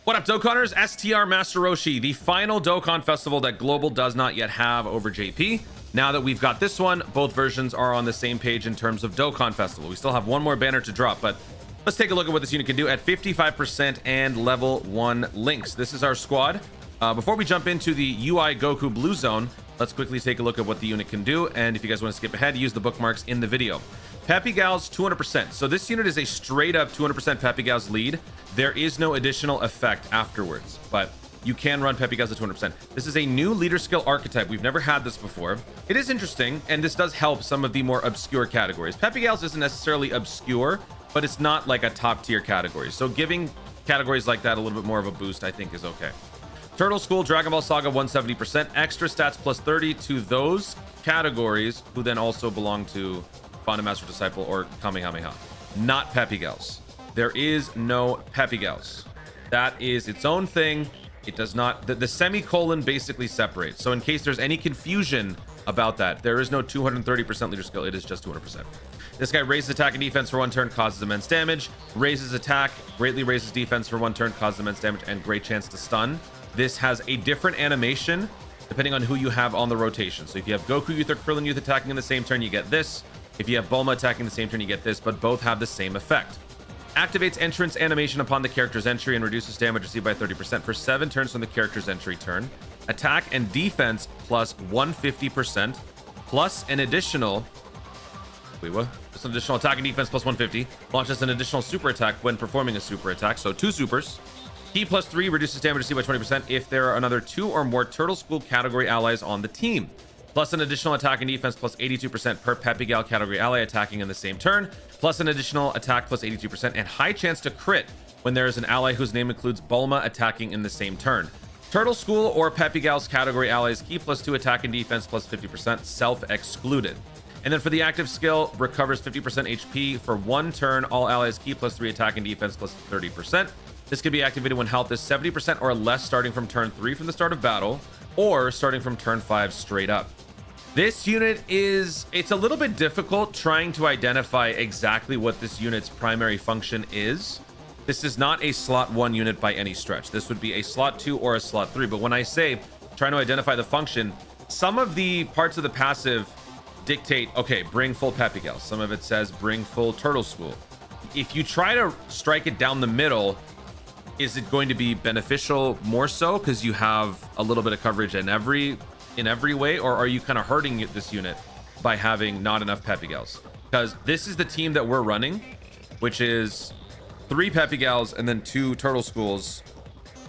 What up, Dokkaners? STR Master Roshi, the final Dokkan festival that Global does not yet have over JP. Now that we've got this one, both versions are on the same page in terms of Dokkan Festival. We still have one more banner to drop, but let's take a look at what this unit can do at 55% and level 1 links. This is our squad. Before we jump into the UI Goku Blue Zone, let's quickly take a look at what the unit can do. And if you guys want to skip ahead, use the bookmarks in the video. Peppy Gals 200%. So this unit is a straight up 200% Peppy Gals lead. There is no additional effect afterwards, but you can run Peppy Gals at 200%. This is a new leader skill archetype. We've never had this before. It is interesting, and this does help some of the more obscure categories. Peppy Gals isn't necessarily obscure, but it's not like a top tier category. So giving categories like that a little bit more of a boost, I think, is okay. Turtle School, Dragon Ball Saga 170%. Extra stats plus 30 to those categories who then also belong to Bond Master Disciple or Kamehameha. Not Peppy Gals. There is no Peppy Gals. That is its own thing. It does not, the semicolon basically separates. So in case there's any confusion about that, there is no 230% leader skill. It is just 200%. This guy raises attack and defense for 1 turn, causes immense damage. Raises attack, greatly raises defense for 1 turn, causes immense damage, and great chance to stun. This has a different animation depending on who you have on the rotation. So if you have Goku Youth or Krillin Youth attacking in the same turn, you get this. If you have Bulma attacking the same turn, you get this, but both have the same effect. Activates entrance animation upon the character's entry and reduces damage received by 30% for 7 turns from the character's entry turn. Attack and defense plus 150%, plus an additional... Wait, what? Just an additional attack and defense plus 150. Launches an additional super attack when performing a super attack, so 2 supers. Key plus 3 reduces damage received by 20% if there are another 2 or more Turtle School category allies on the team. Plus an additional attack and defense plus 82% per Peppy Gal category ally attacking in the same turn, plus an additional attack plus 82% and high chance to crit when there is an ally whose name includes Bulma attacking in the same turn. Turtle School or Peppy Gal's category allies, key plus 2 attack and defense plus 50%, self-excluded. And then for the active skill, recovers 50% HP for 1 turn, all allies, key plus 3 attack and defense plus 30%. This can be activated when health is 70% or less starting from turn 3 from the start of battle, or starting from turn 5 straight up. This unit it's a little bit difficult trying to identify exactly what this unit's primary function is. This is not a slot 1 unit by any stretch. This would be a slot 2 or a slot 3. But when I say trying to identify the function, some of the parts of the passive dictate, okay, bring full Peppy Gal. Some of it says bring full Turtle School. If you try to strike it down the middle, is it going to be beneficial more so because you have a little bit of coverage in every way, or are you kind of hurting this unit by having not enough Peppy Gals? Because this is the team that we're running, which is 3 Peppy Gals and then 2 Turtle Schools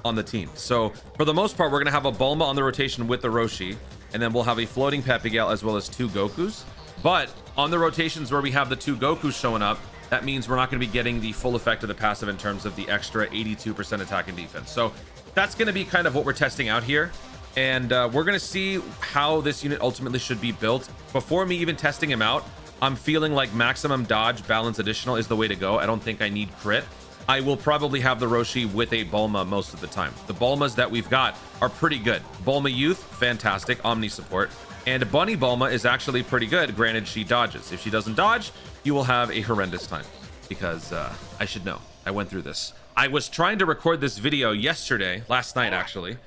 on the team. So for the most part, we're gonna have a Bulma on the rotation with the Roshi, and then we'll have a floating Peppy Gal as well as 2 Gokus. But on the rotations where we have the 2 Gokus showing up, that means we're not going to be getting the full effect of the passive in terms of the extra 82% attack and defense. So that's going to be kind of what we're testing out here. And we're going to see how this unit ultimately should be built. Before me even testing him out, I'm feeling like maximum dodge, balance additional is the way to go. I don't think I need crit. I will probably have the Roshi with a Bulma most of the time. The Bulmas that we've got are pretty good. Bulma Youth, fantastic. Omni support. And Bunny Bulma is actually pretty good, granted she dodges. If she doesn't dodge, you will have a horrendous time. Because I should know. I went through this. I was trying to record this video yesterday, last night actually,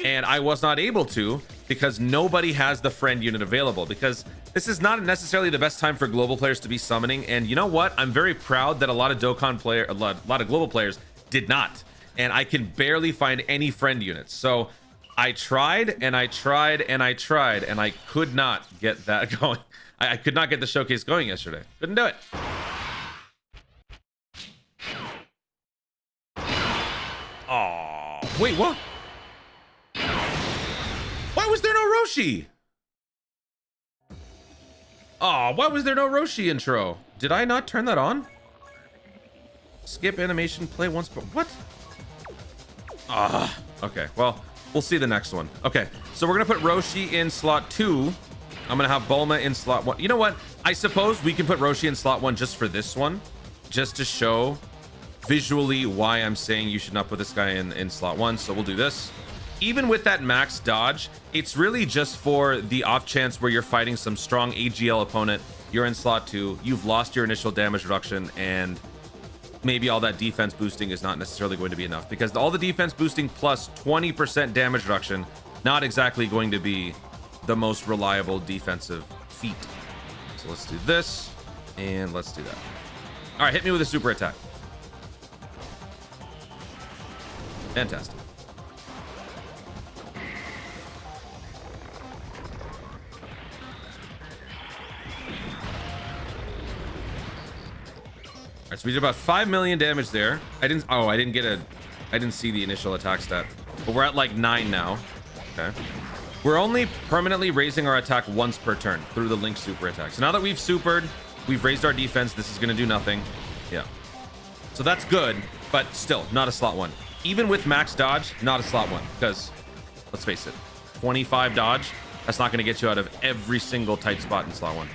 and I was not able to because nobody has the friend unit available, because this is not necessarily the best time for global players to be summoning. And you know what? I'm very proud that a lot of Dokkan player, a lot of global players did not. And I can barely find any friend units. So I tried and I tried and I tried and I could not get that going. I could not get the showcase going yesterday. Couldn't do it. Oh, wait, what? Why was there no Roshi? Oh, why was there no Roshi intro? Did I not turn that on? Skip animation, play once, but what? Ah, okay, well, we'll see the next one. Okay, so we're gonna put Roshi in slot 2. I'm gonna have Bulma in slot 1. You know what? I suppose we can put Roshi in slot 1 just for this one, just to show visually why I'm saying you should not put this guy in slot 1. So we'll do this. Even with that max dodge, it's really just for the off chance where you're fighting some strong AGL opponent. You're in slot 2, you've lost your initial damage reduction, and maybe all that defense boosting is not necessarily going to be enough, because all the defense boosting plus 20% damage reduction, not exactly going to be the most reliable defensive feat. So let's do this, and let's do that. All right, hit me with a super attack. Fantastic. All right, so we did about 5 million damage there. I didn't see the initial attack stat, but we're at like 9 now. Okay. We're only permanently raising our attack once per turn through the Link super attack. So now that we've supered, we've raised our defense. This is going to do nothing. Yeah. So that's good, but still not a slot 1. Even with max dodge, not a slot 1, because let's face it, 25 dodge, that's not going to get you out of every single tight spot in slot 1.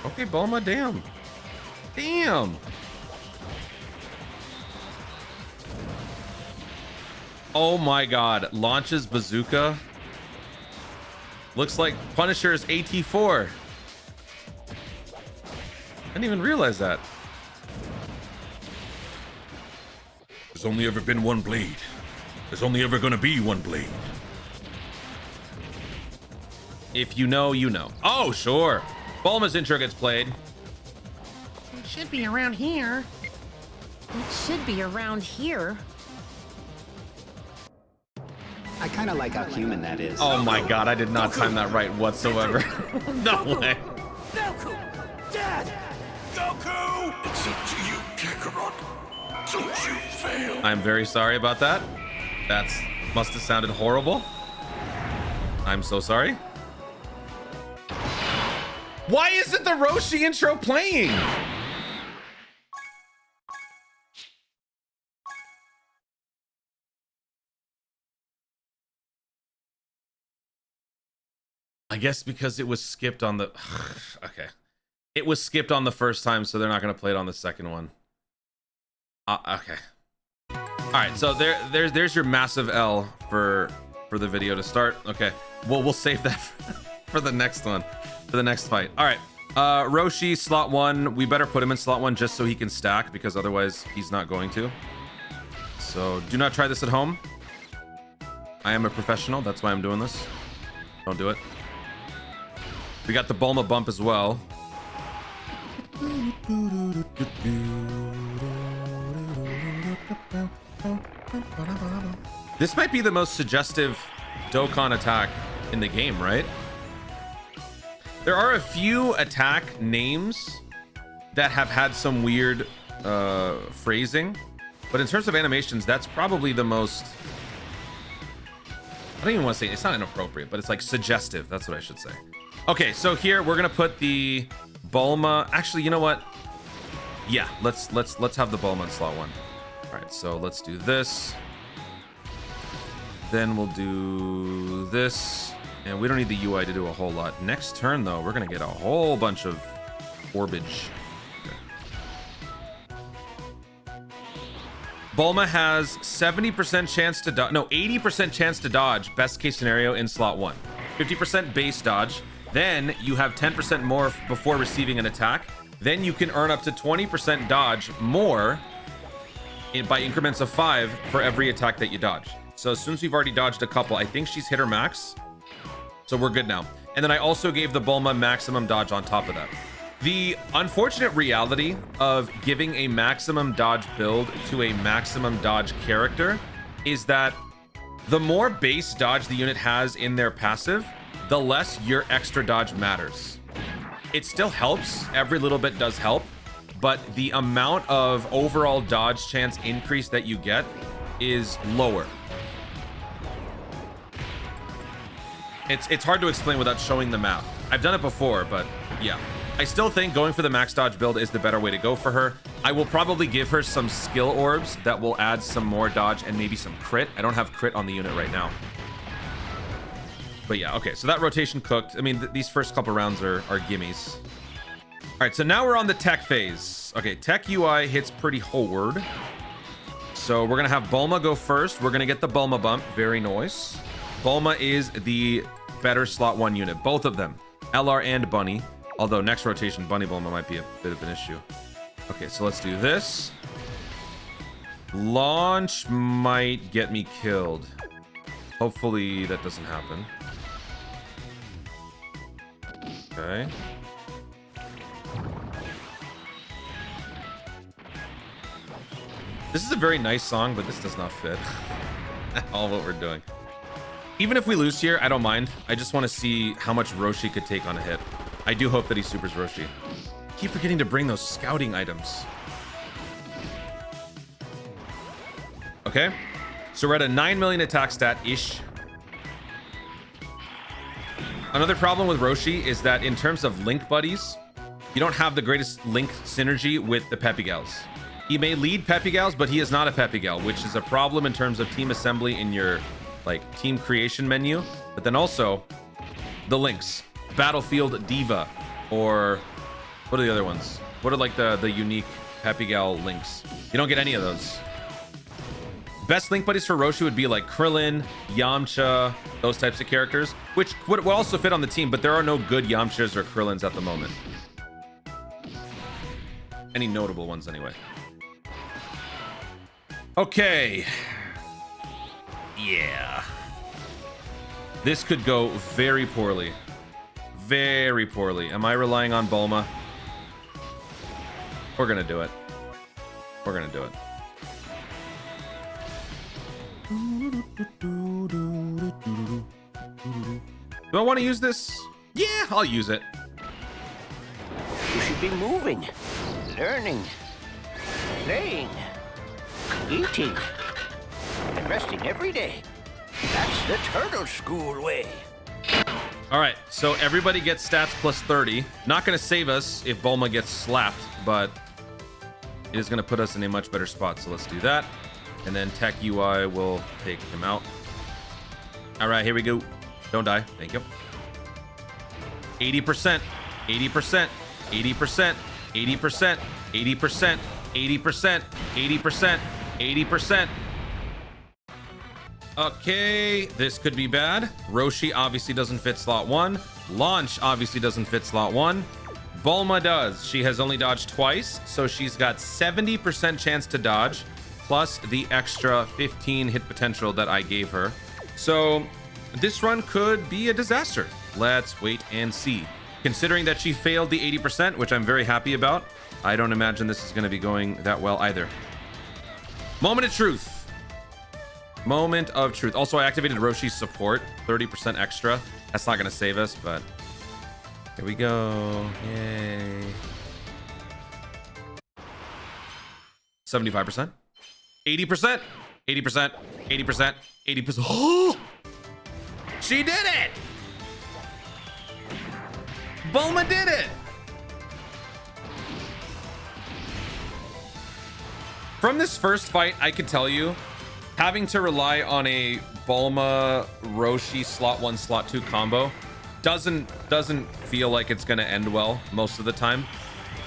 Okay, Bulma, damn. Damn. Oh my god. Launches bazooka. Looks like Punisher's AT4. I didn't even realize that. There's only ever been one blade. There's only ever gonna be one blade. If you know, you know. Oh, sure. Bulma's intro gets played. It should be around here. It should be around here. I kind of like how human that is. Oh my god, I did not time that right whatsoever. No way. Goku! Dad! Goku! It's up to you, Kakarot. Don't you fail. I'm very sorry about that. That must have sounded horrible. I'm so sorry. Why isn't the Roshi intro playing? I guess because it was skipped on the... Okay. It was skipped on the first time, so they're not going to play it on the second one. Okay. All right, so there's your massive L for the video to start. Okay, we'll save that for the next one, for the next fight. All right, Roshi slot 1. We better put him in slot 1 just so he can stack, because otherwise he's not going to. So do not try this at home. I am a professional. That's why I'm doing this. Don't do it. We got the Bulma bump as well. This might be the most suggestive Dokkan attack in the game, right? There are a few attack names that have had some weird phrasing, but in terms of animations, that's probably the most... I don't even want to say, it's not inappropriate, but it's like suggestive. That's what I should say. Okay, so here we're gonna put the Bulma. Actually, you know what? Yeah, let's have the Bulma in slot 1. All right, so let's do this. Then we'll do this, and we don't need the UI to do a whole lot. Next turn, though, we're gonna get a whole bunch of orbage. Okay. Bulma has 70% chance to dodge. No, 80% chance to dodge. Best case scenario in slot 1. 50% base dodge. Then you have 10% more before receiving an attack. Then you can earn up to 20% dodge more by increments of 5 for every attack that you dodge. So since we've already dodged a couple, I think she's hit her max. So we're good now. And then I also gave the Bulma maximum dodge on top of that. The unfortunate reality of giving a maximum dodge build to a maximum dodge character is that the more base dodge the unit has in their passive, the less your extra dodge matters. It still helps. Every little bit does help, but the amount of overall dodge chance increase that you get is lower. It's hard to explain without showing the math. I've done it before, but yeah. I still think going for the max dodge build is the better way to go for her. I will probably give her some skill orbs that will add some more dodge and maybe some crit. I don't have crit on the unit right now. But yeah, okay, so that rotation cooked. I mean, these first couple rounds are gimmies. All right, so now we're on the tech phase. Okay, tech UI hits pretty hard. So we're gonna have Bulma go first. We're gonna get the Bulma bump. Very nice. Bulma is the better slot 1 unit. Both of them. LR and Bunny. Although next rotation, Bunny Bulma might be a bit of an issue. Okay, so let's do this. Launch might get me killed. Hopefully that doesn't happen. Okay. This is a very nice song, but this does not fit all what we're doing. Even if we lose here, I don't mind. I just want to see how much Roshi could take on a hit. I do hope that he supers Roshi. Keep forgetting to bring those scouting items. Okay, so we're at a 9 million attack stat-ish. Another problem with Roshi is that in terms of link buddies, you don't have the greatest link synergy with the Peppy Gals. He may lead Peppy Gals, but he is not a Peppy Gal, which is a problem in terms of team assembly in your like team creation menu. But then also the links, Battlefield Diva, or what are the other ones? What are like the unique Peppy Gal links? You don't get any of those. Best link buddies for Roshi would be like Krillin, Yamcha, those types of characters, which would also fit on the team, but there are no good Yamchas or Krillins at the moment. Any notable ones anyway. Okay. Yeah. This could go very poorly. Very poorly. Am I relying on Bulma? We're gonna do it. We're gonna do it. Do I want to use this? Yeah, I'll use it. You should be moving, learning, playing, eating, and resting every day. That's the turtle school way. All right, so everybody gets stats plus 30. Not going to save us if Bulma gets slapped, but it is going to put us in a much better spot. So let's do that. And then Tech UI will take him out. All right, here we go. Don't die. Thank you. 80%, 80%, 80%, 80%, 80%, 80%, 80%, 80%. Okay, this could be bad. Roshi obviously doesn't fit slot 1. Launch obviously doesn't fit slot 1. Bulma does. She has only dodged twice, so she's got 70% chance to dodge, plus the extra 15 hit potential that I gave her. So this run could be a disaster. Let's wait and see. Considering that she failed the 80%, which I'm very happy about, I don't imagine this is going to be going that well either. Moment of truth. Moment of truth. Also, I activated Roshi's support, 30% extra. That's not going to save us, but here we go. Yay. 75%. 80%. 80%. 80%. 80%. Oh! She did it! Bulma did it! From this first fight, I could tell you, having to rely on a Bulma Roshi slot 1 slot 2 combo doesn't feel like it's gonna end well most of the time.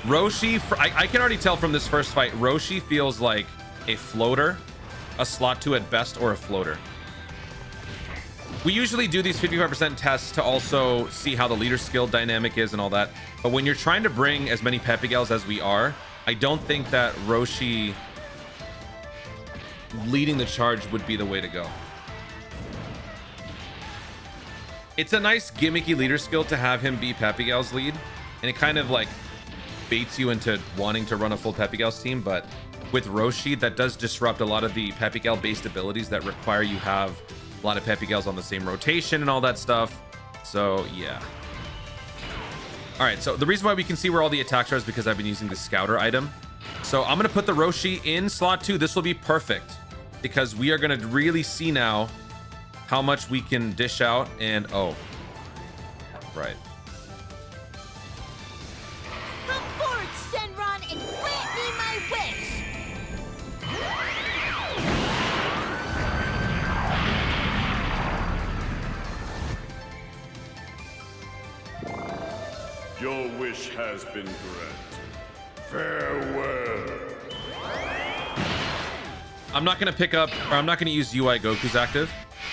Roshi, I can already tell from this first fight, Roshi feels like a floater, a slot 2 at best, or a floater. We usually do these 55% tests to also see how the leader skill dynamic is and all that. But when you're trying to bring as many Peppy Gals as we are, I don't think that Roshi leading the charge would be the way to go. It's a nice gimmicky leader skill to have him be Peppy Gal's lead, and it kind of like baits you into wanting to run a full Peppy Gal's team. But with Roshi, that does disrupt a lot of the Peppy Gal based abilities that require you have a lot of Peppy Gals on the same rotation and all that stuff. So yeah. All right, so the reason why we can see where all the attacks are is because I've been using the Scouter item. So I'm gonna put the Roshi in slot 2. This will be perfect because we are gonna really see now how much we can dish out. And oh, right. Come forward, Shenron, and grant me my wish! Your wish has been granted. Farewell. I'm not gonna pick up, or I'm not gonna use UI Goku's active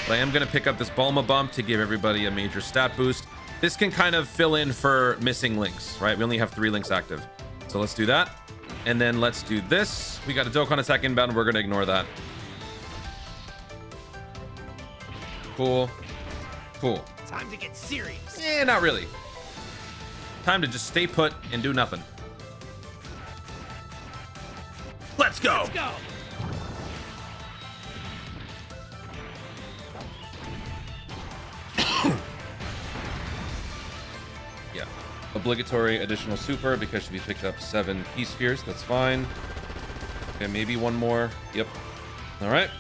But I am going to pick up this Bulma bump to give everybody a major stat boost. This can kind of fill in for missing links, right? We only have 3 links active. So let's do that. And then let's do this. We got a Dokkan attack inbound. We're going to ignore that. Cool. Cool. Time to get serious. Eh, not really. Time to just stay put and do nothing. Let's go. Let's go. Yeah. Obligatory additional super because we picked up 7 Peace Spheres. That's fine. Okay, maybe one more. Yep. All right.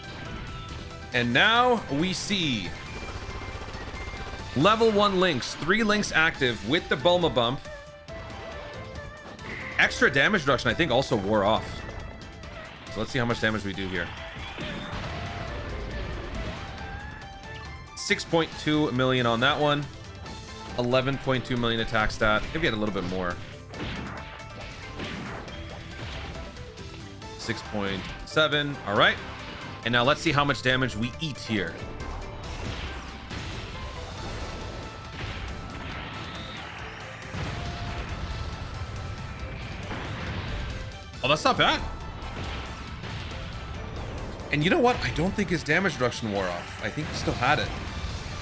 And now we see level 1 links, 3 links active with the Bulma bump. Extra damage reduction, I think, also wore off. So let's see how much damage we do here. 6.2 million on that one. 11.2 million attack stat. Maybe get a little bit more. 6.7. All right. And now let's see how much damage we eat here. Oh, that's not bad. And you know what? I don't think his damage reduction wore off. I think he still had it.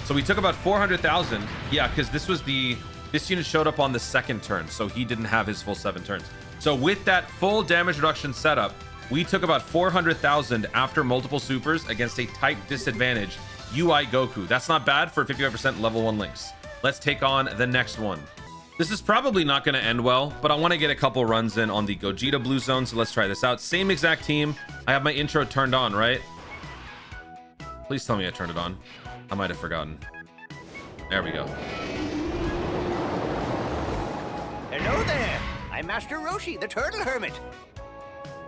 So we took about 400,000. Yeah, because this unit showed up on the 2nd turn, so he didn't have his full 7 turns. So with that full damage reduction setup, we took about 400,000 after multiple supers against a type disadvantage UI Goku. That's not bad for 55% level 1 links. Let's take on the next one. This is probably not going to end well, but I want to get a couple runs in on the Gogeta blue zone, so let's try this out. Same exact team. I have my intro turned on, right? Please tell me I turned it on. I might have forgotten. There we go. Hello there. I'm Master Roshi, the Turtle Hermit.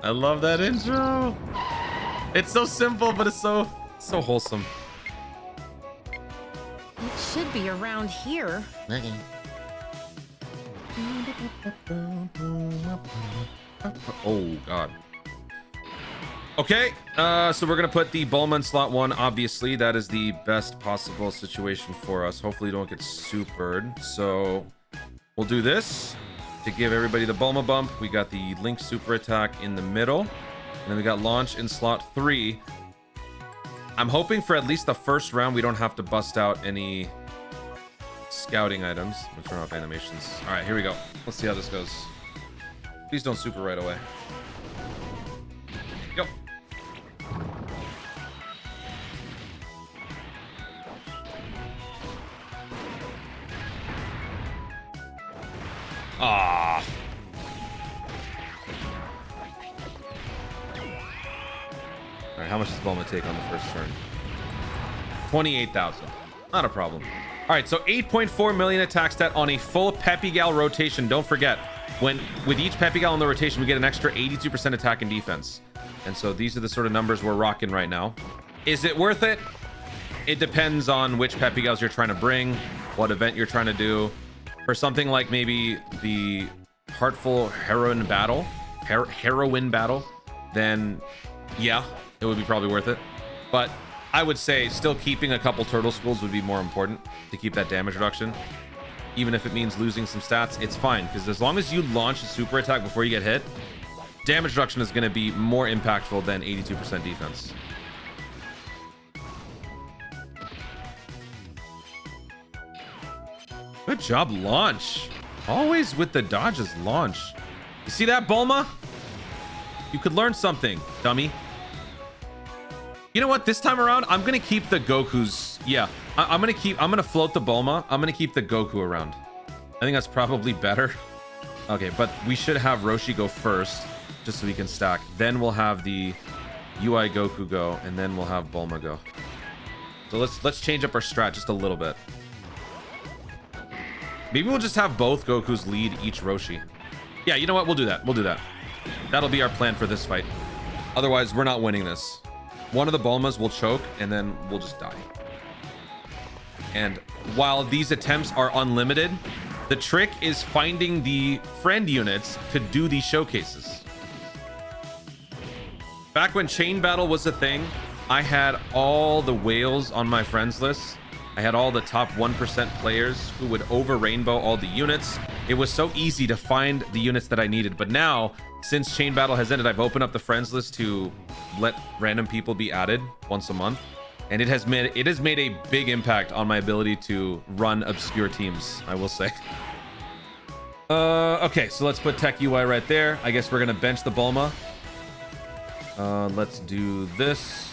I love that intro. It's so simple, but it's so wholesome. It should be around here. Okay. Oh god. Okay, so we're gonna put the Bulma in slot 1. Obviously, that is the best possible situation for us. Hopefully, we don't get supered. So we'll do this to give everybody the Bulma bump. We got the Link super attack in the middle, and then we got launch in slot 3. I'm hoping for at least the first round we don't have to bust out any scouting items. We'll turn off animations. All right, here we go. Let's see how this goes. Please don't super right away. Go. Ah. All right, how much does Bulma take on the first turn? 28,000. Not a problem. All right, so 8.4 million attack stat on a full Peppy Gal rotation. Don't forget, with each Peppy Gal on the rotation, we get an extra 82% attack and defense. And so these are the sort of numbers we're rocking right now. Is it worth it? It depends on which Peppy Gals you're trying to bring, what event you're trying to do. For something like maybe the Heartful Heroine Battle, then yeah, it would be probably worth it. But I would say still keeping a couple turtle schools would be more important to keep that damage reduction. Even if it means losing some stats, it's fine, because as long as you launch a super attack before you get hit, damage reduction is going to be more impactful than 82% defense. Good job, launch. Always with the dodges, launch. You see that, Bulma? You could learn something, dummy. You know what? This time around, I'm gonna keep the Gokus. Yeah, I'm gonna float the Bulma. I'm gonna keep the Goku around. I think that's probably better. Okay, but we should have Roshi go first, just so we can stack. Then we'll have the UI Goku go, and then we'll have Bulma go. So let's change up our strat just a little bit. Maybe we'll just have both Gokus lead each Roshi. Yeah, you know what? We'll do that. We'll do that. That'll be our plan for this fight. Otherwise, we're not winning this. One of the Bulmas will choke, and then we'll just die. And while these attempts are unlimited, the trick is finding the friend units to do these showcases. Back when Chain Battle was a thing, I had all the whales on my friends list. I had all the top 1% players who would over rainbow all the units. It was so easy to find the units that I needed. But now, since Chain Battle has ended, I've opened up the friends list to let random people be added once a month. And it has made a big impact on my ability to run obscure teams, I will say. Okay, so let's put Tech UI right there. I guess we're gonna bench the Bulma. Let's do this.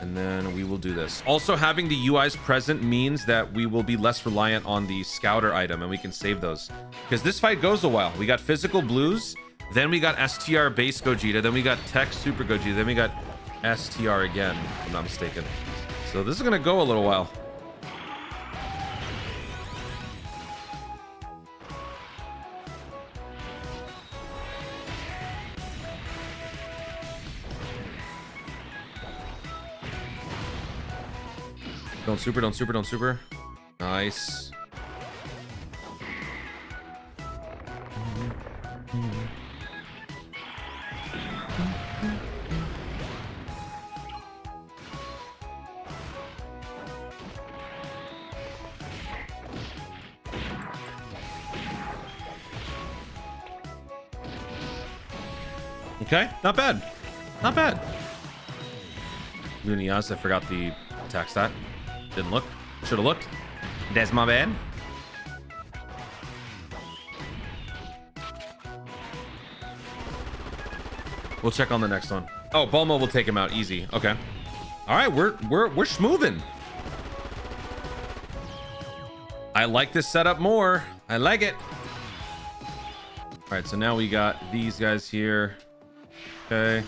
And then we will do this. Also, having the UIs present means that we will be less reliant on the Scouter item, and we can save those. Because this fight goes a while. We got Physical Blues, then we got STR Base Gogeta, then we got Tech Super Gogeta, then we got STR again, if I'm not mistaken. So this is gonna go a little while. Don't super, don't super, don't super. Nice. Okay, not bad. Not bad. Lunias, I forgot the attack stat. Didn't look. Should have looked. That's my bad. We'll check on the next one. Oh, Bulma will take him out easy. Okay. All right, we're schmoovin'. I like this setup more. I like it. All right, so now we got these guys here. Okay.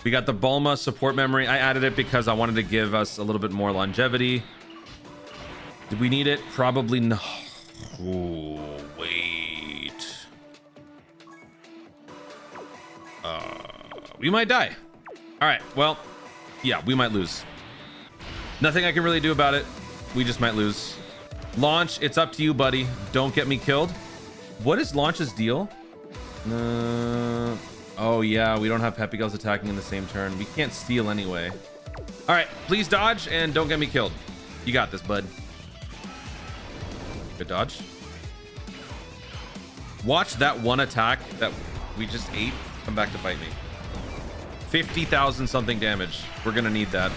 We got the Bulma support memory. I added it because I wanted to give us a little bit more longevity. Did we need it? Probably no. Ooh, wait. We might die. All right, well, yeah, we might lose. Nothing I can really do about it. We just might lose. Launch, it's up to you, buddy. Don't get me killed. What is Launch's deal? Oh, yeah, we don't have Peppy Girls attacking in the same turn. We can't steal anyway. All right, please dodge and don't get me killed. You got this, bud. Good dodge. Watch that one attack that we just ate come back to bite me. 50,000 something damage. We're gonna need that.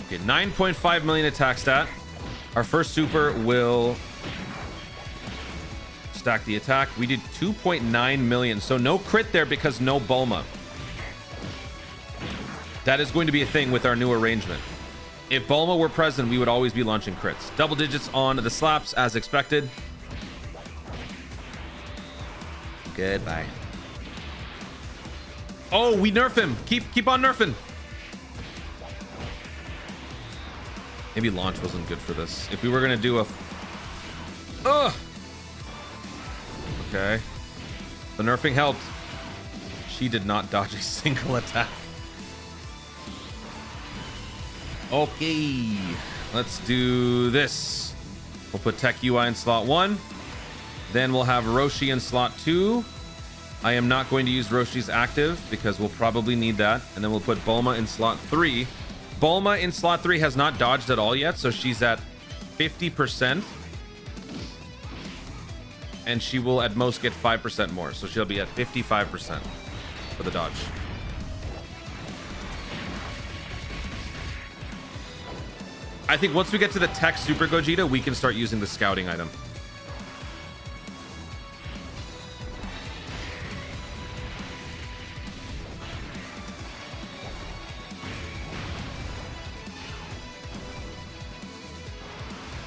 Okay, 9.5 million attack stat. Our first super will stack the attack. We did 2.9 million, so no crit there because no Bulma. That is going to be a thing with our new arrangement. If Bulma were present, we would always be launching crits. Double digits on the slaps as expected. Goodbye. Oh, we nerf him. Keep on nerfing. Maybe launch wasn't good for this. If we were gonna do a okay. The nerfing helped. She did not dodge a single attack. Okay, let's do this. We'll put Tech UI in slot 1. Then we'll have Roshi in slot 2. I am not going to use Roshi's active because we'll probably need that. And then we'll put Bulma in slot 3. Bulma in slot 3 has not dodged at all yet, so she's at 50%. And she will at most get 5% more, so she'll be at 55% for the dodge. I think once we get to the Tech Super Gogeta, we can start using the scouting item.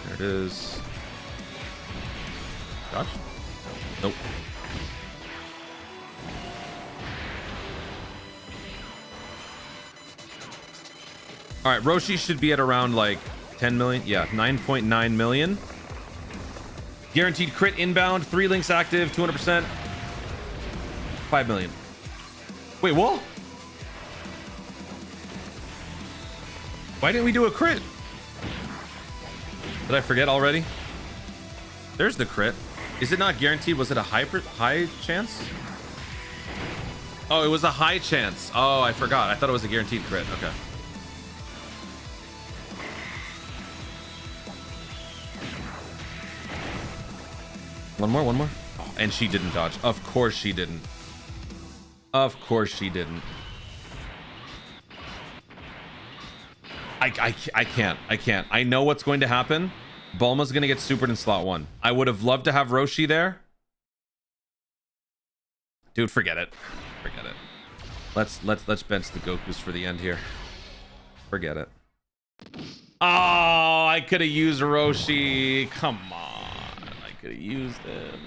There it is. Dodge? Nope. All right, Roshi should be at around like 10 million. Yeah, 9.9 million. Guaranteed crit inbound, 3 links active, 200%. 5 million. Wait, what? Why didn't we do a crit? Did I forget already? There's the crit. Is it not guaranteed? Was it a high chance? Oh, it was a high chance. Oh, I forgot. I thought it was a guaranteed crit. Okay. One more. Oh, and she didn't dodge. Of course she didn't. Of course she didn't. I can't. I know what's going to happen. Bulma's going to get supered in slot 1. I would have loved to have Roshi there. Dude, forget it. Forget it. Let's bench the Gokus for the end here. Forget it. Oh, I could have used Roshi. Come on. I could have used him.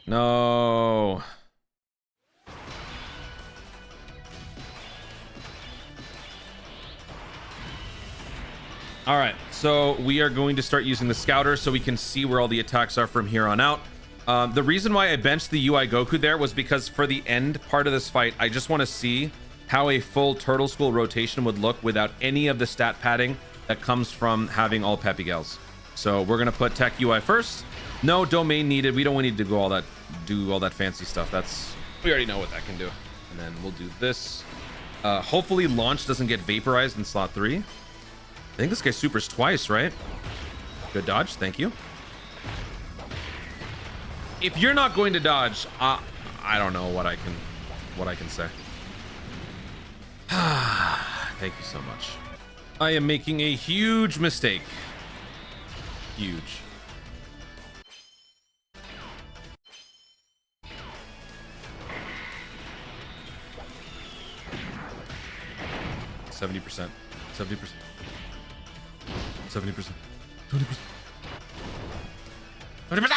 No. All right, so we are going to start using the scouter so we can see where all the attacks are from here on out. The reason why I benched the UI Goku there was because for the end part of this fight, I just want to see how a full Turtle School rotation would look without any of the stat padding that comes from having all Peppy Gals. So we're gonna put Tech UI first. No domain needed. We don't need to go do all that fancy stuff. We already know what that can do. And then we'll do this. Hopefully launch doesn't get vaporized in slot 3. I think this guy supers twice, right? Good dodge, thank you. If you're not going to dodge, I don't know what I can say. Thank you so much. I am making a huge mistake. Huge. $70%. 70%. 70%. 20%. 20%.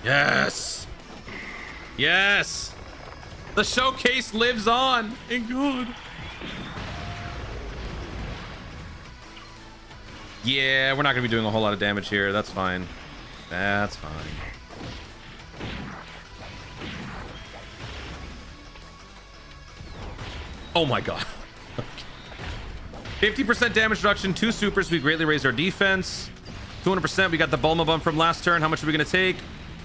Yes. Yes. The showcase lives on. Thank God. Yeah, we're not gonna be doing a whole lot of damage here. That's fine. That's fine. Oh my God. 50% damage reduction, 2 supers. We greatly raised our defense. 200%. We got the Bulma bump from last turn. How much are we going to take?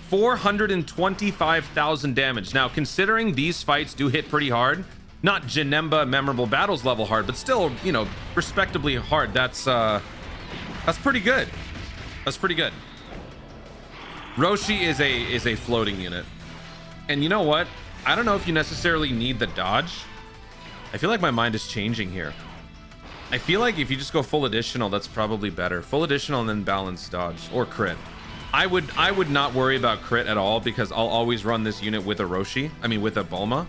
425,000 damage. Now, considering these fights do hit pretty hard, not Janemba Memorable Battles level hard, but still, you know, respectably hard. That's pretty good. That's pretty good. Roshi is a floating unit. And you know what? I don't know if you necessarily need the dodge. I feel like my mind is changing here. I feel like if you just go full additional, that's probably better. Full additional and then balanced dodge or crit. I would not worry about crit at all because I'll always run this unit with a Roshi. I mean, with a Bulma.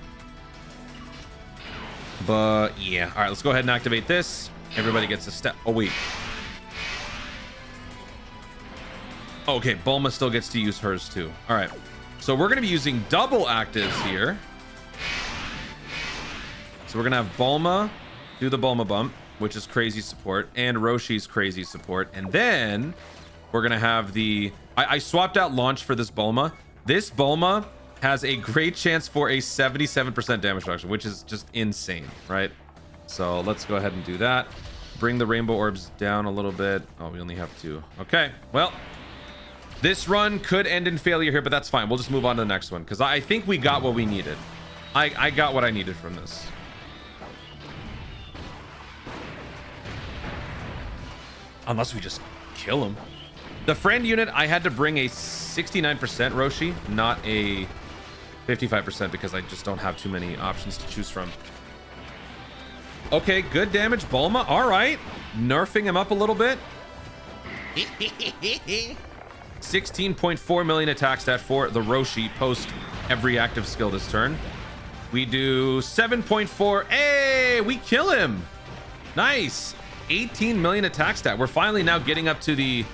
But yeah. All right, let's go ahead and activate this. Everybody gets a step. Oh, wait. Okay, Bulma still gets to use hers too. All right. So we're going to be using double actives here. So we're going to have Bulma do the Bulma bump, which is crazy support, and Roshi's crazy support. And then we're going to have the... I swapped out launch for this Bulma. This Bulma has a great chance for a 77% damage reduction, which is just insane, right? So let's go ahead and do that. Bring the rainbow orbs down a little bit. Oh, we only have 2. Okay, well, this run could end in failure here, but that's fine. We'll just move on to the next one because I think we got what we needed. I got what I needed from this. Unless we just kill him. The friend unit, I had to bring a 69% Roshi, not a 55% because I just don't have too many options to choose from. Okay, good damage, Bulma. All right. Nerfing him up a little bit. 16.4 million attack stat for the Roshi post every active skill this turn. We do 7.4. Hey, we kill him. Nice. 18 million attack stat. We're finally now getting up to the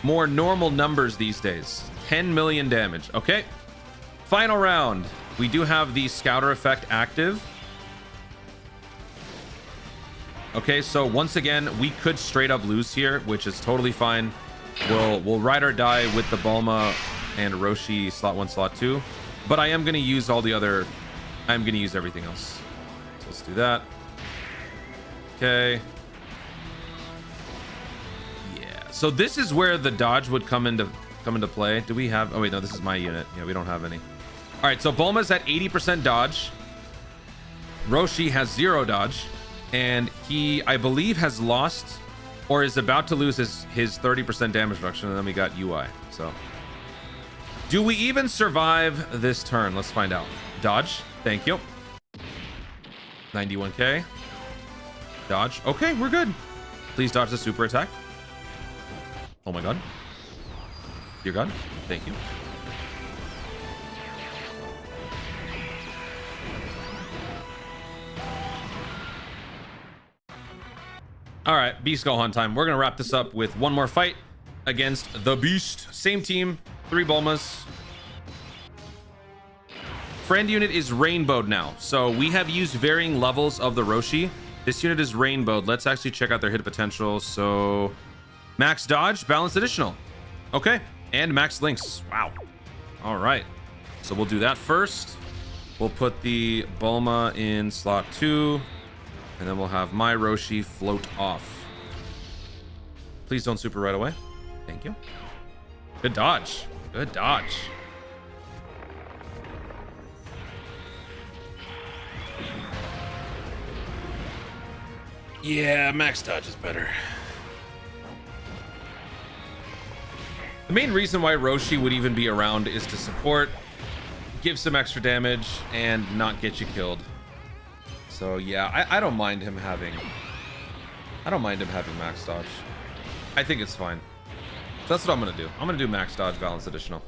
more normal numbers these days. 10 million damage. Okay. Final round. We do have the scouter effect active. Okay, so once again, we could straight up lose here, which is totally fine. We'll ride or die with the Bulma and Roshi slot 1, slot 2. But I am going to use all the other... I'm going to use everything else. So let's do that. Okay. So this is where the dodge would come into play. Do we have? Oh wait, no, this is my unit. Yeah, we don't have any. All right, so Bulma's at 80% dodge. Roshi has 0 dodge, and he, I believe, has lost or is about to lose his 30% damage reduction, and then we got UI. So, do we even survive this turn? Let's find out. Dodge, thank you. 91k. Dodge. Okay, we're good. Please dodge the super attack. Oh my god. Dear God, thank you. All right, Beast Gohan time. We're gonna wrap this up with one more fight against the Beast. Same team, 3 Bulmas. Friend unit is rainbowed now, so we have used varying levels of the Roshi. This unit is rainbowed. Let's actually check out their hit potential. So max dodge, balance additional. Okay, and max links. Wow. All right, so we'll do that first. We'll put the Bulma in slot 2. And then we'll have my Roshi float off. Please don't super right away. Thank you. Good dodge. Good dodge. Yeah, max dodge is better. The main reason why Roshi would even be around is to support, give some extra damage, and not get you killed. So yeah, I don't mind him having max dodge. I think it's fine. So that's what I'm gonna do. I'm gonna do max dodge, balance additional.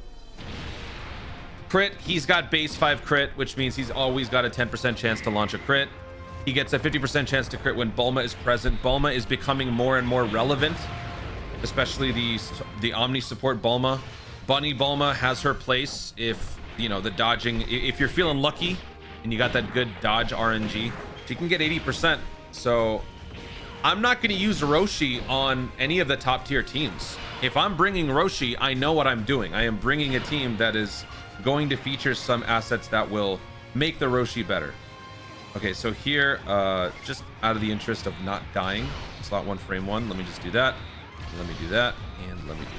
Crit, he's got base 5 crit, which means he's always got a 10% chance to launch a crit. He gets a 50% chance to crit when Bulma is present. Bulma is becoming more and more relevant, especially the Omni support Bulma. Bunny Bulma has her place if, you know, the dodging, if you're feeling lucky and you got that good dodge RNG, she can get 80%. So I'm not going to use Roshi on any of the top tier teams. If I'm bringing Roshi, I know what I'm doing. I am bringing a team that is going to feature some assets that will make the Roshi better. Okay, so here, just out of the interest of not dying, slot 1, frame 1, let me just do that. Let me do that, and let me do that.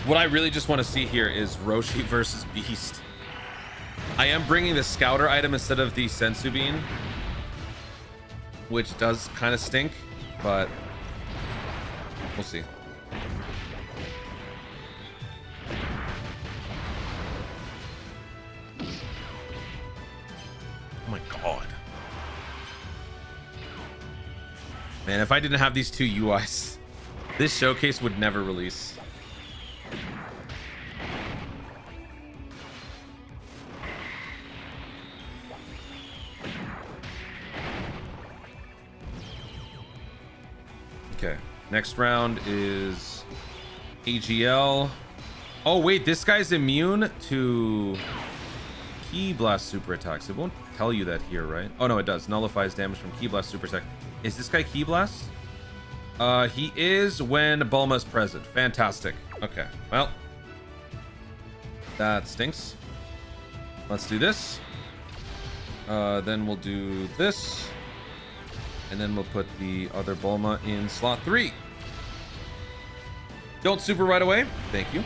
What I really just want to see here is Roshi versus Beast. I am bringing the Scouter item instead of the Sensu Bean, which does kind of stink, but we'll see. Oh my god. Man, if I didn't have these 2 UIs, this showcase would never release. Okay, next round is AGL. Oh wait, this guy's immune to Ki Blast super attacks. It won't tell you that here, right? Oh no, it does. Nullifies damage from Ki Blast super attack. Is this guy Ki Blast? He is when Bulma's present. Fantastic. Okay, well, that stinks. Let's do this. Then we'll do this. And then we'll put the other Bulma in slot 3. Don't super right away. Thank you.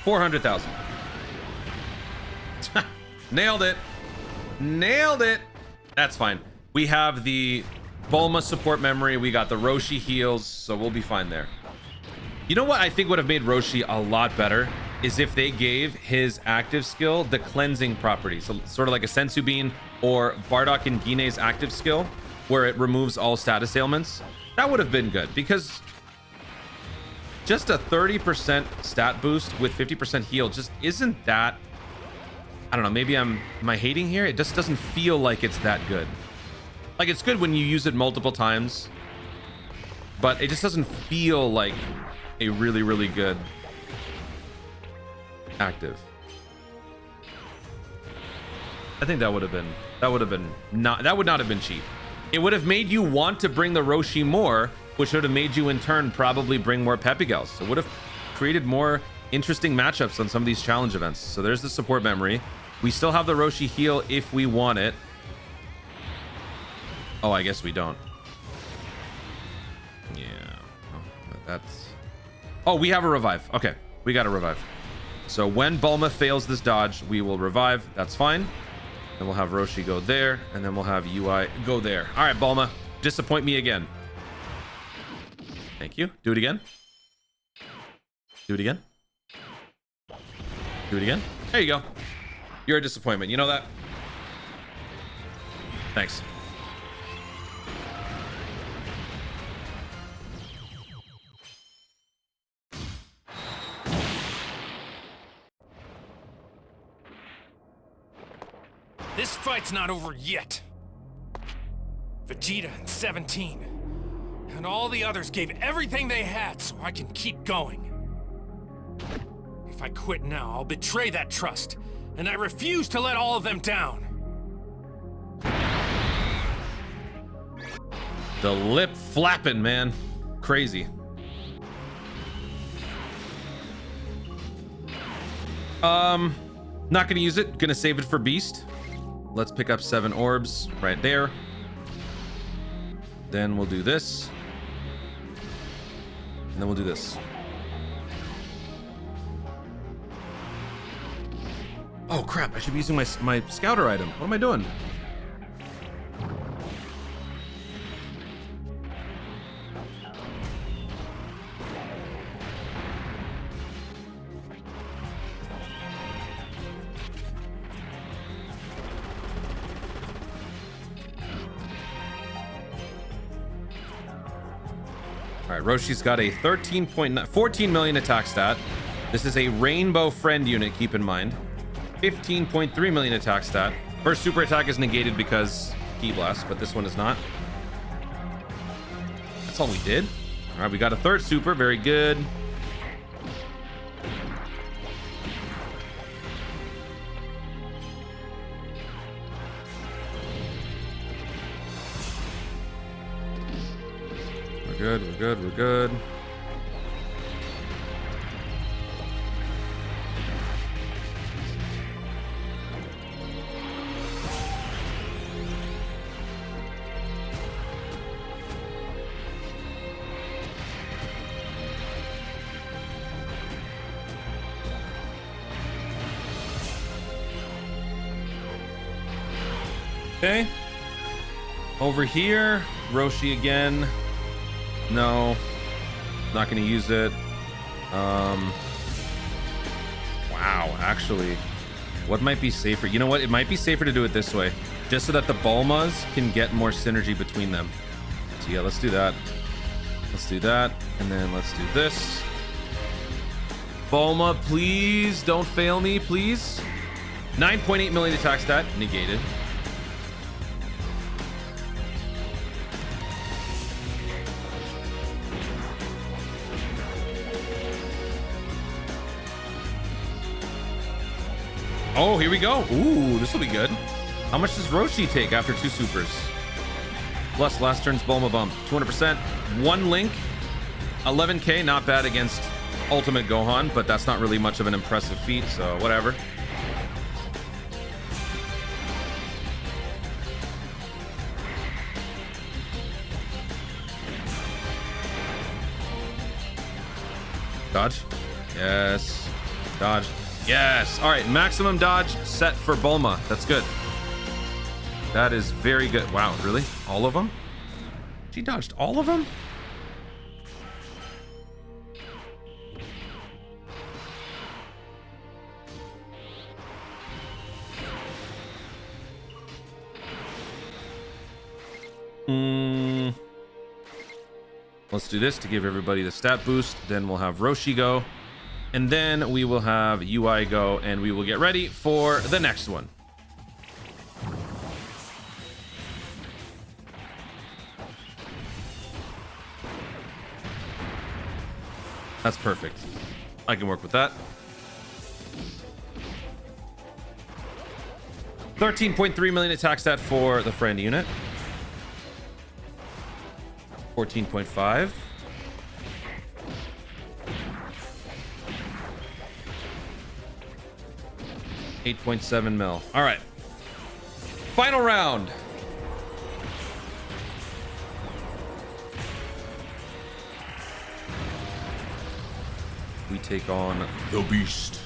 $400,000. Nailed it. Nailed it. That's fine. We have the Bulma support memory. We got the Roshi heals, so we'll be fine there. You know what I think would have made Roshi a lot better is if they gave his active skill the cleansing property. So sort of like a Sensu Bean or Bardock and Gine's active skill, where it removes all status ailments. That would have been good, because just a 30% stat boost with 50% heal just isn't that, I don't know, maybe am I hating here? It just doesn't feel like it's that good. Like, it's good when you use it multiple times, but it just doesn't feel like a really, really good active. I think that would not have been cheap. It would have made you want to bring the Roshi more, which would have made you in turn probably bring more Pepigals. It would have created more interesting matchups on some of these challenge events. So there's the support memory. We still have the Roshi heal if we want it. Oh, I guess we don't. Yeah. Oh, that's... Oh, we have a revive. Okay, we got a revive. So when Bulma fails this dodge, we will revive. That's fine. Then we'll have Roshi go there, and then we'll have UI go there. All right, Bulma, disappoint me again. Thank you. Do it again. Do it again. Do it again. There you go. You're a disappointment. You know that? Thanks. This fight's not over yet. Vegeta and 17. And all the others gave everything they had so I can keep going. If I quit now, I'll betray that trust. And I refuse to let all of them down. The lip flapping, man. Crazy. Not gonna use it. Gonna save it for Beast. Let's pick up 7 orbs right there. Then we'll do this. And then we'll do this. Oh crap, I should be using my scouter item. What am I doing? All right, Roshi's got a 14 million attack stat. This is a rainbow friend unit, keep in mind. 15.3 million attack stat. First super attack is negated because Ki Blast, but this one is not. That's all we did. All right, we got a third super, very good. We're good, we're good, we're good. Okay. Over here, Roshi again. No, not gonna use it. Wow, actually, what might be safer? You know what? It might be safer to do it this way, just so that the Bulmas can get more synergy between them. So yeah, let's do that. Let's do that, and then let's do this. Bulma, please don't fail me, please. 9.8 million attack stat, negated. Oh, here we go. Ooh, this will be good. How much does Roshi take after 2 supers? Plus last turn's Bulma bump. 200%. 1 link. 11k, not bad against Ultimate Gohan, but that's not really much of an impressive feat, so whatever. Dodge. Yes. Dodge. Yes. All right. Maximum dodge set for Bulma. That's good. That is very good. Wow. Really? All of them? She dodged all of them? Let's do this to give everybody the stat boost. Then we'll have Roshi go. And then we will have UI go, and we will get ready for the next one. That's perfect. I can work with that. 13.3 million attack stat for the friend unit. 14.5. $8.7 mil. All right. Final round. We take on the Beast.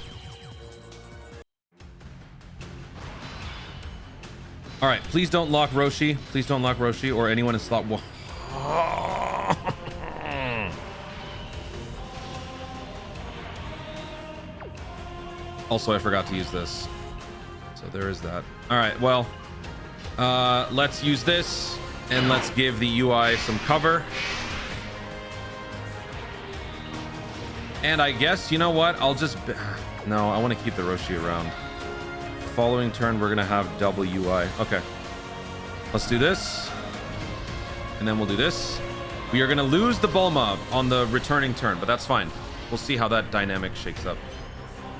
All right, please don't lock Roshi. Please don't lock Roshi or anyone in slot one. Also, I forgot to use this. So there is that. All right, well, let's use this and let's give the UI some cover. And I guess, you know what? I'll just... No, I want to keep the Roshi around. Following turn, we're going to have double UI. Okay. Let's do this. And then we'll do this. We are going to lose the Bulma on the returning turn, but that's fine. We'll see how that dynamic shakes up.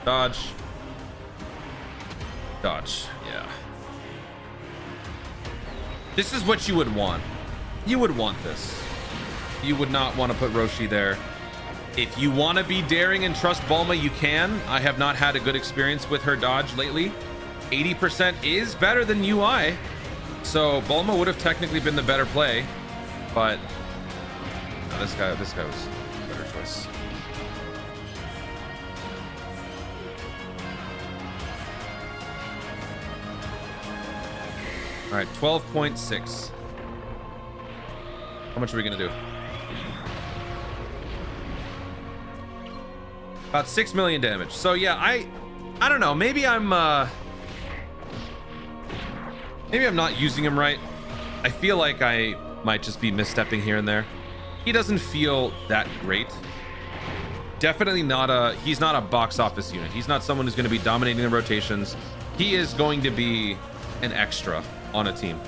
Dodge. Dodge. Yeah. This is what you would want. You would want this. You would not want to put Roshi there. If you want to be daring and trust Bulma, you can. I have not had a good experience with her dodge lately. 80% is better than UI. So Bulma would have technically been the better play. But no, this guy was a better choice. All right, 12.6. How much are we going to do? About 6 million damage. So yeah, I don't know. Maybe I'm not using him right. I feel like I might just be misstepping here and there. He doesn't feel that great. Definitely not he's not a box office unit. He's not someone who's going to be dominating the rotations. He is going to be an extra on a team.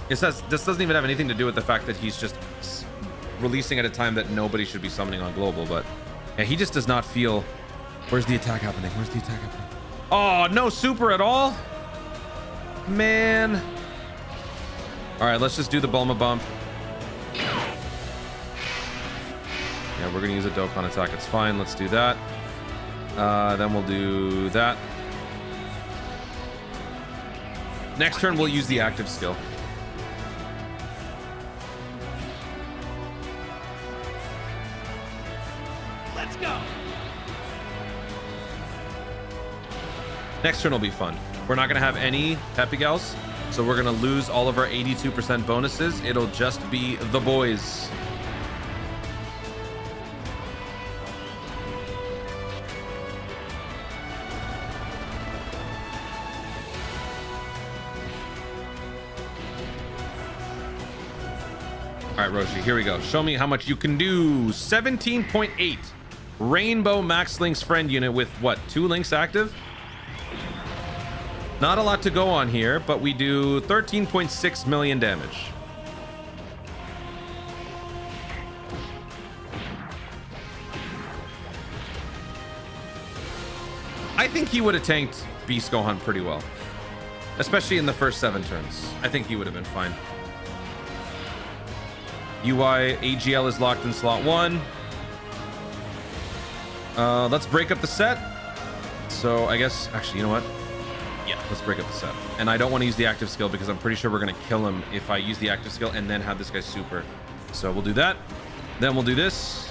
This doesn't even have anything to do with the fact that he's just releasing at a time that nobody should be summoning on global, but yeah, he just does not feel... Where's the attack happening? Where's the attack happening? Oh, no super at all? Man. All right, let's just do the Bulma bump. Yeah, we're gonna use a Dokkan attack. It's fine. Let's do that. Then we'll do that. Next turn, we'll use the active skill. Let's go. Next turn will be fun. We're not going to have any Peppy Gals, so we're going to lose all of our 82% bonuses. It'll just be the boys. All right, Roshi, here we go. Show me how much you can do. 17.8. Rainbow Max Link's friend unit with what? 2 links active? Not a lot to go on here, but we do 13.6 million damage. I think he would have tanked Beast Gohan pretty well, especially in the first 7 turns. I think he would have been fine. UI AGL is locked in slot 1. Let's break up the set. So I guess, actually, you know what? Yeah, let's break up the set. And I don't want to use the active skill because I'm pretty sure we're going to kill him if I use the active skill and then have this guy super. So we'll do that. Then we'll do this.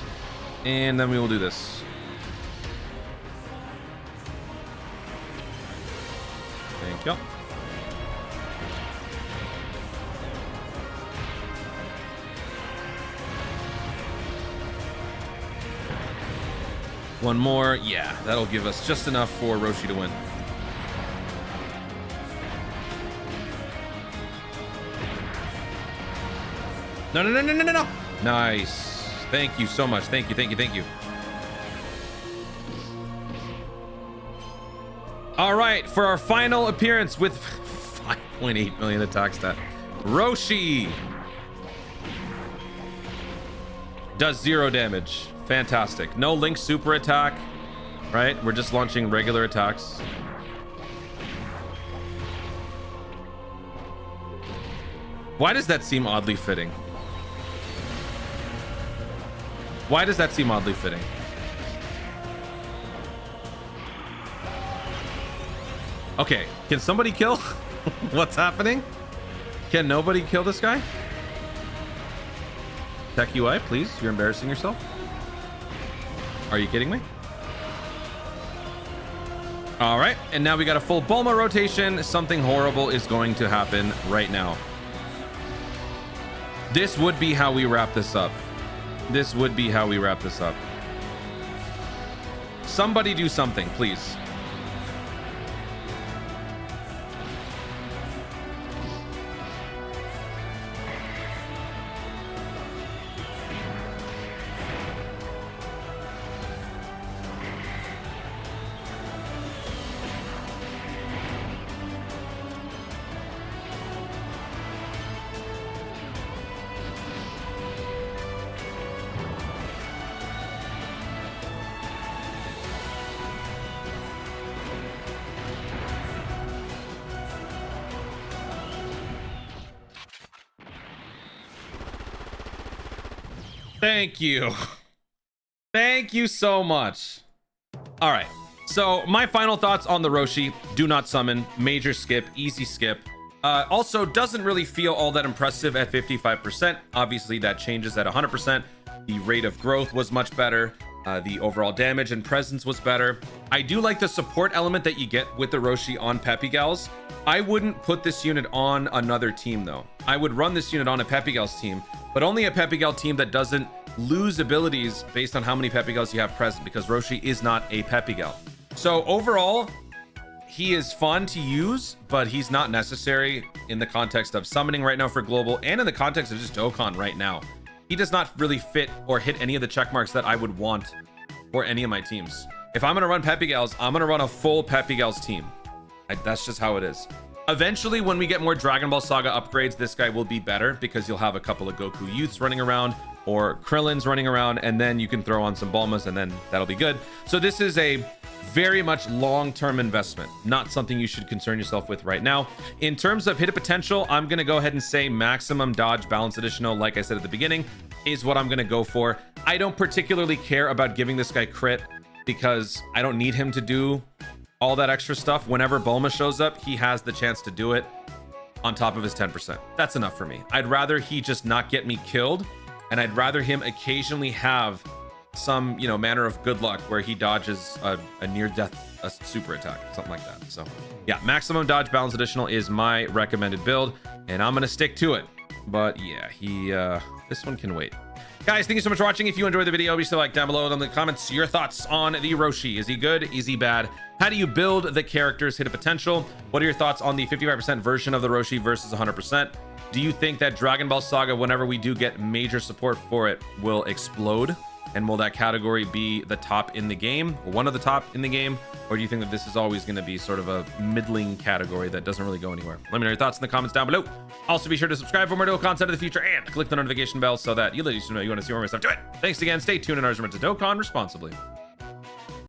And then we will do this. Thank you. One more. Yeah, that'll give us just enough for Roshi to win. No, no, no, no, no, no, no. Nice. Thank you so much. Thank you, thank you, thank you. All right, for our final appearance with 5.8 million attack stat, Roshi does 0 damage. Fantastic. No Link super attack, right? We're just launching regular attacks. Why does that seem oddly fitting? Why does that seem oddly fitting? Okay, can somebody kill? What's happening? Can nobody kill this guy? Tech UI, please. You're embarrassing yourself. Are you kidding me? All right, and now we got a full Bulma rotation. Something horrible is going to happen right now. This would be how we wrap this up. This would be how we wrap this up. Somebody do something, please. Thank you. Thank you so much. All right. So my final thoughts on the Roshi: do not summon, major skip, easy skip. Also doesn't really feel all that impressive at 55%. Obviously that changes at 100%. The rate of growth was much better. The overall damage and presence was better. I do like the support element that you get with the Roshi on Peppy Gals. I wouldn't put this unit on another team though. I would run this unit on a Peppy Gals team, but only a Peppy Gal team that doesn't lose abilities based on how many Peppy Gals you have present, because Roshi is not a Peppy Gal. So overall, he is fun to use, but he's not necessary in the context of summoning right now for global, and in the context of just Dokkan right now. He does not really fit or hit any of the check marks that I would want for any of my teams. If I'm going to run Peppy Gals, I'm going to run a full Peppy Gals team. That's just how it is. Eventually, when we get more Dragon Ball Saga upgrades, this guy will be better because you'll have a couple of Goku youths running around or Krillin's running around, and then you can throw on some Bulmas, and then that'll be good. So this is a very much long-term investment, not something you should concern yourself with right now. In terms of hit potential, I'm going to go ahead and say maximum dodge balance additional, like I said at the beginning, is what I'm going to go for. I don't particularly care about giving this guy crit because I don't need him to do all that extra stuff. Whenever Bulma shows up, he has the chance to do it on top of his 10%. That's enough for me. I'd rather he just not get me killed, and I'd rather him occasionally have some, you know, manner of good luck where he dodges a near death, a super attack, something like that. So yeah, maximum dodge balance additional is my recommended build, and I'm gonna stick to it. But yeah, this one can wait. Guys, thank you so much for watching. If you enjoyed the video, be sure to like down below in the comments your thoughts on the Roshi. Is he good? Is he bad? How do you build the characters' hit potential? What are your thoughts on the 55% version of the Roshi versus 100%? Do you think that Dragon Ball Saga, whenever we do get major support for it, will explode? And will that category be the top in the game, one of the top in the game? Or do you think that this is always going to be sort of a middling category that doesn't really go anywhere? Let me know your thoughts in the comments down below. Also, be sure to subscribe for more content in the future and click the notification bell so that you ladies know you want to see more of my stuff. Do it. Thanks again. Stay tuned, and ours to Dokkan responsibly.